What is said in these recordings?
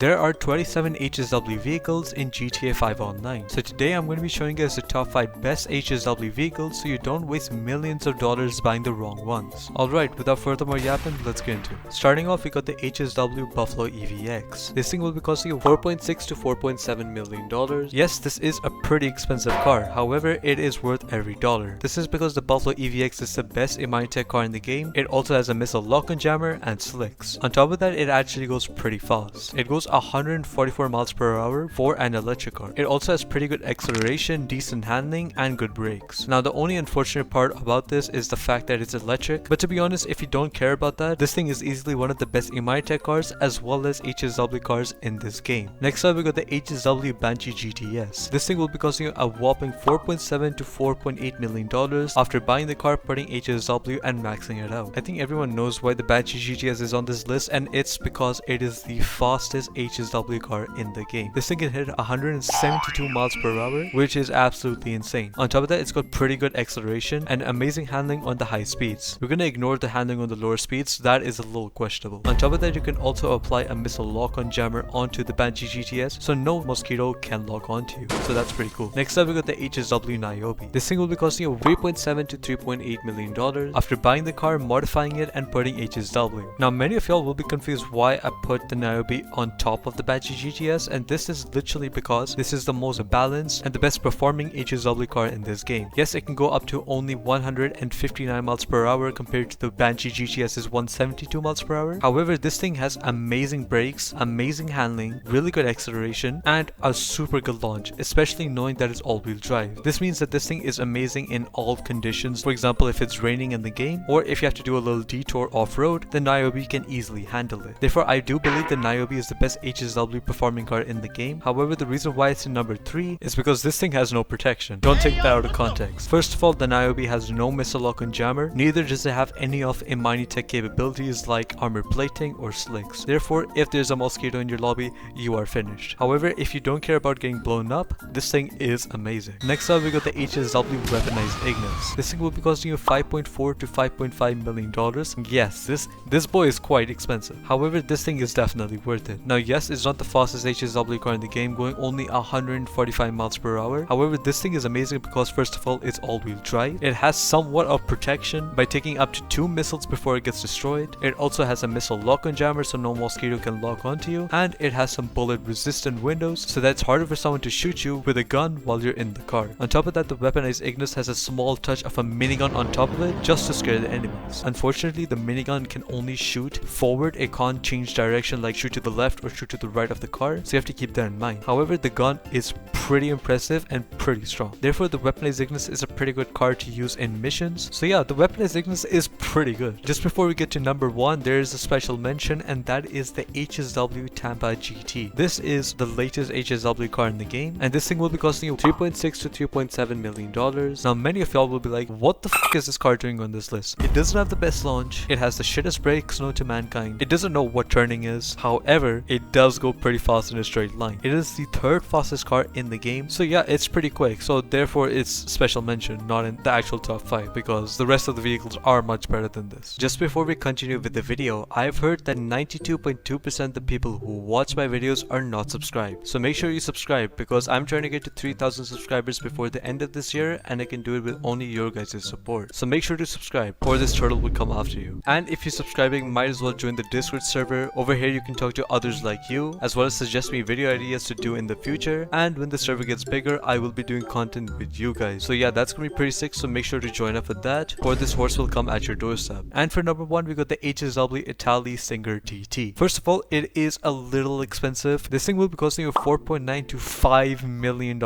There are 27 HSW vehicles in GTA 5 Online. So today I'm going to be showing you guys the top 5 best HSW vehicles so you don't waste millions of dollars buying the wrong ones. Alright, without further more yapping, let's get into it. Starting off, we got the HSW Buffalo EVX. This thing will be costing you $4.6 to $4.7 million. Yes, this is a pretty expensive car, however, it is worth every dollar. This is because the Buffalo EVX is the best Imani-Tech car in the game. It also has a missile lock-on jammer and slicks. On top of that, it actually goes pretty fast. It goes 144 miles per hour for an electric car. It also has pretty good acceleration, decent handling, and good brakes. Now, the only unfortunate part about this is the fact that it's electric, but to be honest, if you don't care about that, this thing is easily one of the best Imani-Tech cars as well as HSW cars in this game. Next up, we got the HSW Banshee GTS. This thing will be costing you a whopping $4.7 to $4.8 million after buying the car, putting HSW and maxing it out. I think everyone knows why the Banshee GTS is on this list, and it's because it is the fastest HSW car in the game. This thing can hit 172 miles per hour, which is absolutely insane. On top of that, it's got pretty good acceleration and amazing handling on the high speeds. We're gonna ignore the handling on the lower speeds, that is a little questionable. On top of that, you can also apply a missile lock-on jammer onto the Banshee GTS, so no mosquito can lock onto you. So that's pretty cool. Next up, we got the HSW Naobi. This thing will be costing you $3.7 to $3.8 million after buying the car, modifying it, and putting HSW. Now, many of y'all will be confused why I put the Naobi on top of the Banshee GTS, and this is literally because this is the most balanced and the best performing HSW car in this game. Yes, it can go up to only 159 miles per hour compared to the Banshee GTS's 172 miles per hour. However, this thing has amazing brakes, amazing handling, really good acceleration, and a super good launch, especially knowing that it's all-wheel drive. This means that this thing is amazing in all conditions. For example, if it's raining in the game, or if you have to do a little detour off-road, the Naobi can easily handle it. Therefore, I do believe the Naobi is the best HSW performing car in the game. However, the reason why it's in number 3 is because this thing has no protection. Don't take that out of context. First of all, the Naobi has no missile lock-on jammer, neither does it have any of Imani-Tech capabilities like armor plating or slicks. Therefore, if there's a mosquito in your lobby, you are finished. However, if you don't care about getting blown up, this thing is amazing. Next up, we got the HSW Weaponized Ignis. This thing will be costing you $5.4 to $5.5 million. Yes, this boy is quite expensive. However, this thing is definitely worth it. Now, yes, it's not the fastest HSW car in the game, going only 145 miles per hour. However, this thing is amazing because first of all, it's all-wheel drive. It has somewhat of protection by taking up to 2 missiles before it gets destroyed. It also has a missile lock-on jammer so no mosquito can lock onto you, and it has some bullet-resistant windows so that it's harder for someone to shoot you with a gun while you're in the car. On top of that, the Weaponized Ignis has a small touch of a minigun on top of it just to scare the enemies. Unfortunately, the minigun can only shoot forward. It can't change direction like shoot to the left or shoot to the right of the car, so you have to keep that in mind. However, the gun is pretty impressive and pretty strong. Therefore, the Weaponized Ignis is a pretty good car to use in missions. So yeah, the Weaponized Ignis is pretty good. Just before we get to number 1, there is a special mention, and that is the HSW Tampa GT. This is the latest HSW car in the game, and this thing will be costing you $3.6 to $3.7 million. Now, many of y'all will be like, what the fuck is this car doing on this list? It doesn't have the best launch, it has the shittest brakes known to mankind, it doesn't know what turning is. However, it does go pretty fast in a straight line. It is the 3rd fastest car in the game, so yeah, it's pretty quick. So therefore, it's special mention, not in the actual top 5, because the rest of the vehicles are much better than this. Just before we continue with the video, I've heard that 92.2% of the people who watch my videos are not subscribed. So make sure you subscribe, because I'm trying to get to 3,000 subscribers before the end of this year, and I can do it with only your guys' support. So make sure to subscribe, or this turtle will come after you. And if you're subscribing, might as well join the Discord server. Over here, you can talk to others like you, as well as suggest me video ideas to do in the future. And when the server gets bigger, I will be doing content with you guys. So yeah, that's gonna be pretty sick, so make sure to join up with that, or this horse will come at your doorstep. And for number 1, we got the HSW Itali Singer TT. First of all, it is a little expensive. This thing will be costing you $4.9 to $5 million,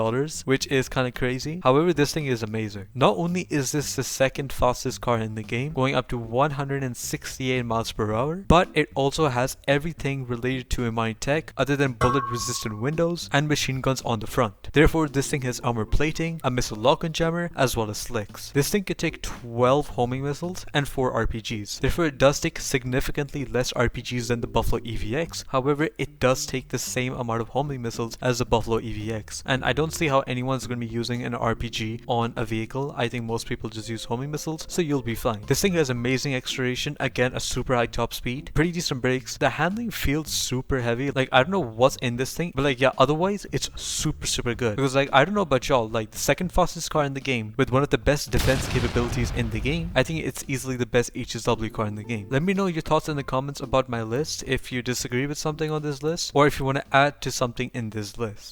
which is kind of crazy. However, this thing is amazing. Not only is this the 2nd fastest car in the game, going up to 168 miles per hour, but it also has everything related to Imani-Tech other than bullet-resistant windows and machine guns on the front. Therefore, this thing has armor plating, a missile lock-on jammer, as well as slicks. This thing can take 12 homing missiles and 4 RPGs. Therefore, it does take significantly less RPGs than the Buffalo EVX. However, it does take the same amount of homing missiles as the Buffalo EVX. And I don't see how anyone's going to be using an RPG on a vehicle. I think most people just use homing missiles, so you'll be fine. This thing has amazing acceleration, again a super high top speed, pretty decent brakes. The handling feels super heavy. Like, I don't know what's in this thing, but like, yeah, otherwise it's super good. Because like, I don't know about y'all, like the second fastest car in the game with one of the best defense capabilities in the game, I think it's easily the best HSW car in the game. Let me know your thoughts in the comments about my list, if you disagree with something on this list, or if you want to add to something in this list.